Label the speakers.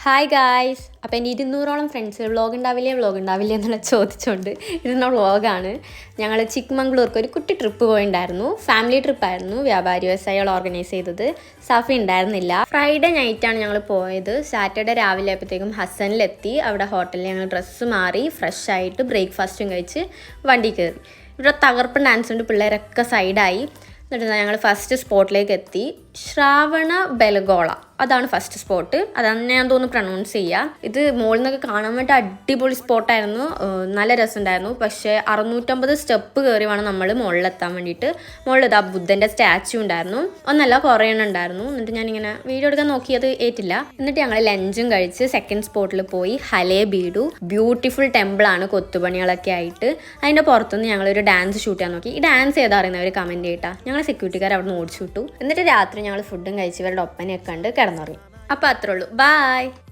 Speaker 1: Hi guys. അപ്പോൾ എൻ്റെ 200ഓളം friends vlog ഉണ്ടാവില്ലേ എന്നുള്ള ചോദിച്ചുകൊണ്ട് ഇരുന്ന വ്ളോഗാണ്. ഞങ്ങൾ ചിക്ക്മംഗ്ലൂർക്ക് ഒരു കുട്ടി ട്രിപ്പ് പോയിട്ടുണ്ടായിരുന്നു. ഫാമിലി ട്രിപ്പായിരുന്നു. വ്യാപാരി വ്യവസായികൾ ഓർഗനൈസ് ചെയ്തത്. സഫി ഉണ്ടായിരുന്നില്ല. ഫ്രൈഡേ നൈറ്റാണ് ഞങ്ങൾ പോയത്. സാറ്റർഡേ രാവിലെ ആയപ്പോഴത്തേക്കും ഹസനിലെത്തി. അവിടെ ഹോട്ടലിൽ ഞങ്ങൾ ഡ്രസ്സ് മാറി ഫ്രഷ് ആയിട്ട് ബ്രേക്ക്ഫാസ്റ്റും കഴിച്ച് വണ്ടി കയറി. ഇവിടെ തകർപ്പൻ ഡാൻസ് ഉണ്ട്. പിള്ളേരൊക്കെ സൈഡായി. എന്നിട്ട് ഞങ്ങൾ ഫസ്റ്റ് സ്പോട്ടിലേക്ക് എത്തി. ശ്രാവണ ബെലഗോള അതാണ് ഫസ്റ്റ് സ്പോട്ട്. അതാണ് ഞാൻ തോന്നുന്നു പ്രൊണൗൺസ് ചെയ്യുക. ഇത് മുകളിൽ നിന്നൊക്കെ കാണാൻ വേണ്ടി അടിപൊളി സ്പോട്ടായിരുന്നു. നല്ല രസമുണ്ടായിരുന്നു. പക്ഷേ 650 സ്റ്റെപ്പ് കയറി വേണം നമ്മൾ മുകളിലെത്താൻ വേണ്ടിയിട്ട്. മുകളിൽ ഇതാ ബുദ്ധൻ്റെ സ്റ്റാച്ചു ഉണ്ടായിരുന്നു. ഒന്നല്ല കുറേ എണ്ണം ഉണ്ടായിരുന്നു. എന്നിട്ട് ഞാനിങ്ങനെ വീഡിയോ എടുക്കാൻ നോക്കിയത് ഏറ്റില്ല. എന്നിട്ട് ഞങ്ങൾ ലഞ്ചും കഴിച്ച് സെക്കൻഡ് സ്പോട്ടിൽ പോയി. ഹലേ ബീഡു ബ്യൂട്ടിഫുൾ ടെമ്പിളാണ്, കൊത്തുപണികളൊക്കെ ആയിട്ട്. അതിൻ്റെ പുറത്തുനിന്ന് ഞങ്ങളൊരു ഡാൻസ് ഷൂട്ട് ചെയ്യാൻ നോക്കി. ഈ ഡാൻസ് ഏതാ അറിയുന്നവർ കമൻറ്റ് ചെയ്തിട്ടാ. ഞങ്ങൾ സെക്യൂരിറ്റിക്കാർ അവിടെ നിന്ന് ഓടിച്ചു വിട്ടു. എന്നിട്ട് രാത്രി ഞങ്ങൾ ഫുഡും കഴിച്ച് ഇവരുടെ ഒപ്പനയൊക്കെ കണ്ട് കിടന്നുറങ്ങി. അപ്പോൾ അത്രേ ഉള്ളൂ. ബായ്.